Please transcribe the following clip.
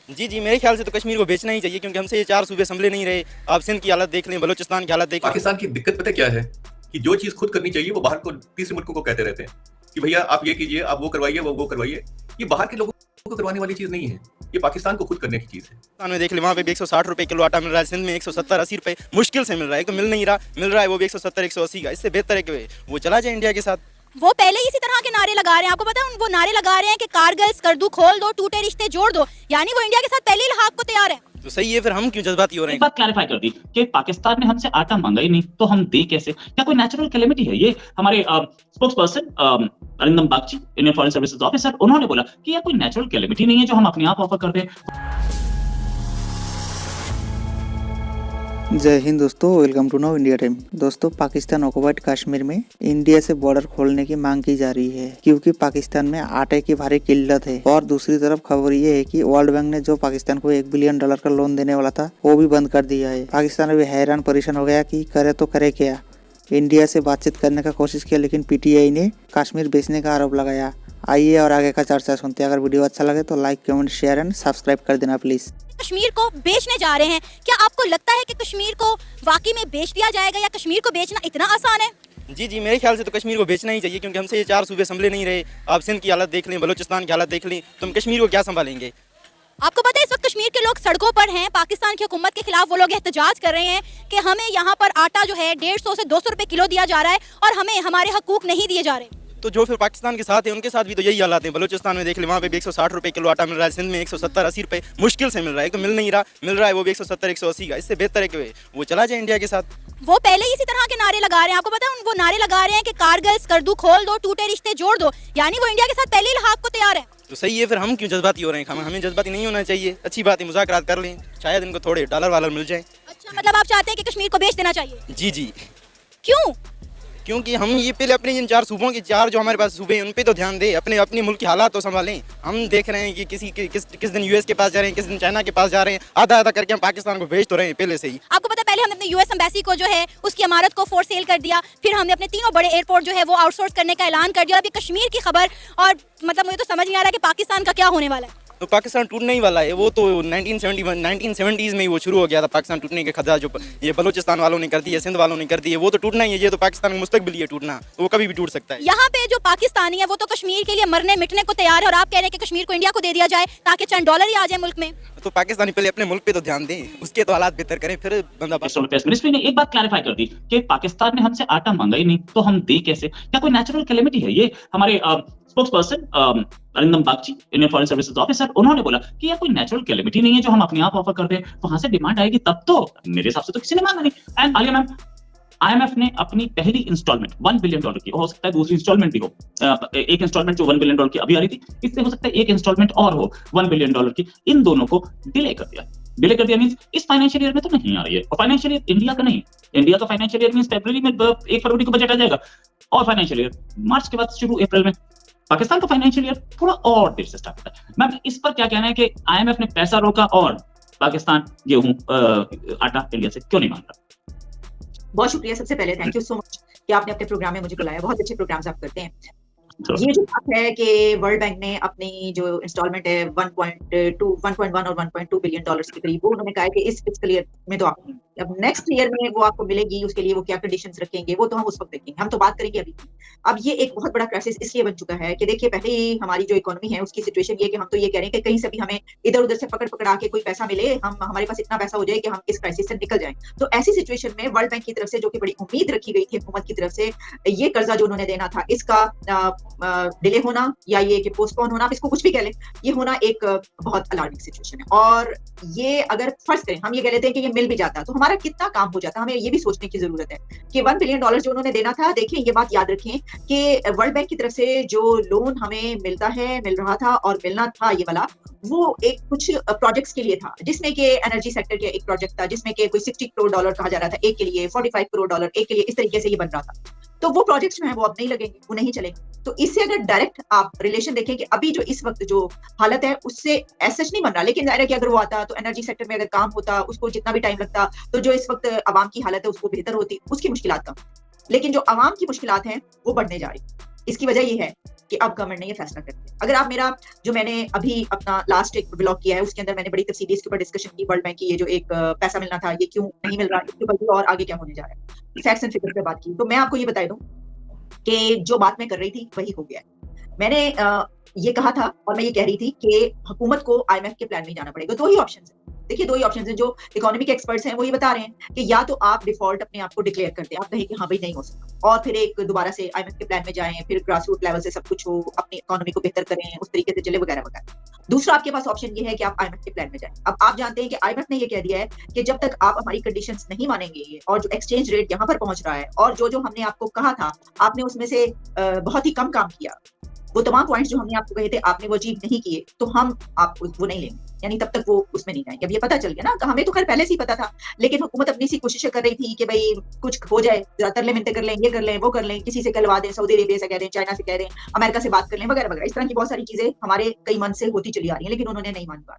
जी जी, मेरे ख्याल से तो कश्मीर को बेचना ही चाहिए, क्योंकि हमसे ये 4 सूबे संभले नहीं रहे। आप सिंध की हालत देख लें, बलूचिस्तान की हालत देख लें। पाकिस्तान की दिक्कत पता क्या है कि जो चीज खुद करनी चाहिए वो बाहर को तीसरे मुल्कों को कहते रहते हैं कि भैया आप ये कीजिए, आप वो करवाइए, वो करवाइए। ये बाहर के लोगों को करवाने वाली चीज नहीं है, ये पाकिस्तान को खुद करने की चीज है। पाकिस्तान में देख ले, वहाँ पे भी 160 रुपए किलो आटा मिल रहा है, सिंध में 170-80 रुपए मुश्किल से मिल रहा है। एक तो मिल नहीं रहा, मिल रहा है वो भी 170-180 का। इससे बेहतर है कि वो चला जाए इंडिया के साथ। वो पहले ही इसी तरह के नारे लगा रहे हैं, आपको पता है वो नारे लगा रहे हैं कि कारगिल स्कर्दू खोल दो, टूटे रिश्ते जोड़ दो, यानी वो इंडिया के साथ पहले ही लहाक को तैयार है। तो सही है, फिर हम क्यों जज्बाती हो रहे हैं? एक बात क्लैरिफाई कर दी कि पाकिस्तान ने हमसे आटा मांगा ही नहीं तो हम दे कैसे? क्या कोई नेचुरल कैलेमिटी है? ये हमारे spokes person Arindam Bagchi, Indian foreign services officer, उन्होंने बोला कि यह कोई नेचुरल कैलेमिटी नहीं है जो हम अपने आप ऑफर कर दें। जय हिंद दोस्तों, welcome to Now India Time. दोस्तों, पाकिस्तान ऑक्युपाइड कश्मीर में इंडिया से बॉर्डर खोलने की मांग की जा रही है क्योंकि पाकिस्तान में आटे की भारी किल्लत है। और दूसरी तरफ खबर ये है कि वर्ल्ड बैंक ने जो पाकिस्तान को $1 बिलियन का लोन देने वाला था वो भी बंद कर दिया है। पाकिस्तान अभी हैरान परेशान हो गया कि करे तो करे क्या। इंडिया से बातचीत करने का कोशिश किया लेकिन PTI ने कश्मीर बेचने का आरोप लगाया। आइए और आगे का चर्चा सुनते हैं। अगर वीडियो अच्छा लगे तो like, comment, share and subscribe कर देना प्लीज। कश्मीर को बेचने जा रहे हैं, क्या आपको लगता है कि कश्मीर को वाकई में बेच दिया जाएगा या कश्मीर को बेचना इतना आसान है? जी जी, मेरे ख्याल से तो कश्मीर को बेचना ही चाहिए, क्योंकि हमसे ये 4 सूबे संभले नहीं रहे। आप सिंध की हालत देख लें, बलूचिस्तान की हालत देख लें, तो हम कश्मीर को क्या संभालेंगे? आपको पता है इस वक्त कश्मीर के लोग सड़कों पर हैं, पाकिस्तान की हुकूमत के खिलाफ वो लोग एहतजाज कर रहे हैं कि हमें यहाँ पर आटा जो है 150 से 200 रुपए किलो दिया जा रहा है और हमें हमारे हकूक नहीं दिए जा रहे। तो जो फिर पाकिस्तान के साथ है उनके साथ भी तो यही हालात हैं। बलूचिस्तान में देख ले, वहाँ पे भी 160 रुपए किलो आटा मिल रहा है, सिंध में 170-80 रुपए मुश्किल से मिल रहा है। एक तो मिल नहीं रहा, मिल रहा है वो भी 170-180 का। इससे बेहतर है कि वो चला जाए इंडिया के साथ। वो पहले ही इसी तरह के नारे लगा रहे हैं, आपको पता है वो नारे लगा रहे हैं कि कारगिल स्कर्दू खोल दो, टूटे रिश्ते जोड़ दो, यानी वो इंडिया के साथ पहले ही लहाक को तैयार है। तो सही है, फिर हम क्यों जज्बाती हो रहे हैं? हमें जज्बाती नहीं होना चाहिए। अच्छी बात है, मुज़ाकरात कर लें, शायद इनको थोड़े डॉलर मिल जाए। अच्छा, मतलब आप चाहते हैं कि कश्मीर को बेच देना चाहिए? जी जी, क्यों? क्योंकि हम ये पहले अपने इन 4 सूबों की 4 जो हमारे पास सूबे हैं उन पे तो ध्यान दें, अपने मुल्क की हालात तो संभालें। हम देख रहे हैं कि किस दिन US के पास जा रहे हैं, किस दिन चाइना के पास जा रहे हैं, आधा करके हम पाकिस्तान को भेज तो रहे हैं पहले से ही। आपको पता है पहले हमने अपने US एम्बेसी को जो है उसकी इमारत को फॉर सेल कर दिया, फिर हमने अपने 3 बड़े एयरपोर्ट जो है वो आउटसोर्स करने का ऐलान कर दिया। और अभी कश्मीर की खबर, और मतलब मुझे तो समझ नहीं आ रहा कि पाकिस्तान का क्या होने वाला है। तो पाकिस्तान टूटने ही वाला है। वो तो 1970s में ही वो शुरू हो गया था पाकिस्तान टूटने के खतरा, जो ये बलूचिस्तान वालों ने कर दी है, सिंध वालों ने कर दी है, वो तो टूटना ही है। ये तो पाकिस्तान का मुस्तकबिल ही है टूटना, तो वो कभी भी टूट सकता है। यहाँ पे जो पाकिस्तानी है वो तो कश्मीर के लिए मरने मिटने को तैयार है, और आप कह रहे हैं कि कश्मीर को इंडिया को दे दिया जाए ताकि चंद डॉलर ही आ जाए मुल्क में। तो पाकिस्तानी पहले अपने मुल्क पे तो ध्यान दें, उसके तो हालात बेहतर करें, फिर बंदा। मिनिस्ट्री ने एक बात क्लैरिफाई कर दी कि पाकिस्तान ने हमसे आटा मांगा ही नहीं तो हम दे कैसे? क्या कोई नेचुरल कैलेमिटी है? ये हमारे spokes person Arindam Bagchi, Indian foreign services officer, उन्होंने बोला कि यह कोई नेचुरल कैलेमिटी नहीं है जो हम अपने आप ऑफर कर दें। वहां से डिमांड आएगी तब तो मेरे हिसाब से तो किसी ने मांगा नहीं। एंड IMF ने अपनी पहली इंस्टॉलमेंट $1 बिलियन की, हो सकता है दूसरी इंस्टॉलमेंट भी हो, एक इंस्टॉलमेंट जो $1 बिलियन की अभी आ रही थी, इससे हो सकता है एक इंस्टॉलमेंट और हो $1 बिलियन की, इन दोनों को डिले कर दिया। डिले कर दिया मींस इस फाइनेंशियल ईयर में तो नहीं आ रही है, और फाइनेंशियल ईयर इंडिया का नहीं, इंडिया का फाइनेंशियल ईयर मींस फरवरी में 1 फरवरी को बजट आ जाएगा, और फाइनेंशियल ईयर मार्च के बाद शुरू अप्रैल में। पाकिस्तान का फाइनेंशियल ईयर थोड़ा और देर से स्टार्ट होता है। मैम, इस पर क्या कहना है कि IMF ने पैसा रोका और पाकिस्तान गेहूं आटा इंडिया से क्यों नहीं मांग रहा? बहुत शुक्रिया। सबसे पहले थैंक यू सो मच कि आपने अपने प्रोग्राम में मुझे बुलाया। बहुत अच्छे प्रोग्राम्स आप करते हैं। ये जो बात है कि वर्ल्ड बैंक ने अपनी जो इंस्टॉलमेंट है 1.1 और 1.2 बिलियन डॉलर्स के करीब, वो उन्होंने कहा है कि इस फिस्कल ईयर में तो आपको, अब नेक्स्ट ईयर में वो आपको मिलेगी, उसके लिए वो क्या कंडीशंस रखेंगे वो तो हम उस वक्त देखेंगे, हम तो बात करेंगे अभी। अब ये एक बहुत बड़ा क्राइसिस इसलिए बन चुका है कि देखिए, पहले ही हमारी जो इकोनॉमी है उसकी सिचुएशन ये कि हम तो ये कह रहे हैं कि कहीं से भी हमें इधर उधर से पकड़ के कोई पैसा मिले, हम हमारे पास इतना पैसा हो जाए कि हम इस क्राइसिस से निकल जाएं। तो ऐसी सिचुएशन में वर्ल्ड बैंक की तरफ से जो कि बड़ी उम्मीद रखी गई थी हुकूमत की तरफ से, ये कर्जा जो उन्होंने देना था इसका डिले होना या ये कि पोस्टपोन होना, इसको कुछ भी कह लें, ये होना एक बहुत अलार्मिंग सिचुएशन है। और ये अगर फर्ज करें हम ये कह लेते हैं कि ये मिल भी जाता तो हमारा कितना काम हो जाता, हमें ये भी सोचने की जरूरत है कि $1 बिलियन जो उन्होंने देना था। देखिए, ये बात याद रखें कि वर्ल्ड बैंक की तरफ से जो लोन हमें मिल रहा था और मिलना था ये वाला, वो एक कुछ प्रोजेक्ट्स के लिए था, जिसमें कि एनर्जी सेक्टर के एक प्रोजेक्ट था जिसमें कि कोई $60 करोड़ कहा जा रहा था एक के लिए, $45 करोड़ एक के लिए, इस तरीके से ये बन रहा था। तो वो प्रोजेक्ट्स जो है वो अब नहीं लगेंगे, वो नहीं चलेंगे। तो इससे अगर डायरेक्ट आप रिलेशन देखें कि अभी जो इस वक्त जो हालत है उससे ऐसा नहीं बन रहा, लेकिन जाहिर है कि अगर वो आता तो एनर्जी सेक्टर में अगर काम होता, उसको जितना भी टाइम लगता, तो जो इस वक्त आवाम की हालत है उसको बेहतर होती, उसकी मुश्किलात कम। लेकिन जो आवाम की मुश्किलात हैं वो बढ़ने जा रही। इसकी वजह ये है कि अब गवर्नमेंट ने ये फैसला कर दिया। अगर आप मेरा जो मैंने अभी अपना लास्ट एक ब्लॉग किया है उसके अंदर मैंने बड़ी तफसीली इसके ऊपर डिस्कशन की, वर्ल्ड बैंक की ये जो एक पैसा मिलना था ये क्यों नहीं मिल रहा, इसके ऊपर भी और आगे क्या होने जा रहा है, फैक्ट्स एंड फिगर्स पे बात की। तो मैं आपको ये बता दूं कि जो बात मैं कर रही थी वही हो गया है। मैंने ये कहा था और मैं ये कह रही थी कि हुकूमत को IMF के प्लान में जाना पड़ेगा। दो ही ऑप्शन है, देखिए दो ही ऑप्शन है, जो इकोनॉमिक एक्सपर्ट्स हैं वो ये बता रहे हैं कि या तो आप डिफॉल्ट अपने आप को डिक्लेयर करते हैं, आप कहें कि हाँ भाई नहीं हो सकता, और फिर एक दोबारा से IMF के प्लान में जाएं, फिर ग्रास रूट लेवल से सब कुछ हो, अपनी इकोनॉमी को बेहतर करें, उस तरीके से चले वगैरह वगैरह। दूसरा आपके पास ऑप्शन ये है कि आप IMF के प्लान में जाएं। अब आप जानते हैं कि IMF ने ये कह दिया है कि जब तक आप हमारी कंडीशंस नहीं मानेंगे और जो एक्सचेंज रेट यहाँ पर पहुंच रहा है और जो हमने आपको कहा था आपने उसमें से बहुत ही कम काम किया, वो तमाम पॉइंट्स जो हमने आपको कहे थे आपने वो अचीव नहीं किए, तो हम आपको वो नहीं लेंगे, यानी तब तक वो उसमें नहीं जाएंगे। अब ये पता चल गया ना, हमें तो खैर पहले से ही पता था, लेकिन हुकूमत अपनी सी कोशिशें कर रही थी कि भाई कुछ हो जाए, तरले मिनटे कर लें, ये कर लें, वो कर लें, किसी से कहलवा दें, सऊदी अरेबिया से कह दें, चाइना से कह दें, अमेरिका से बात कर लें, वगैरह वगैरह। इस तरह की बहुत सारी चीजें हमारे कई मंथ से होती चली आ रही है, लेकिन उन्होंने नहीं मानी बात।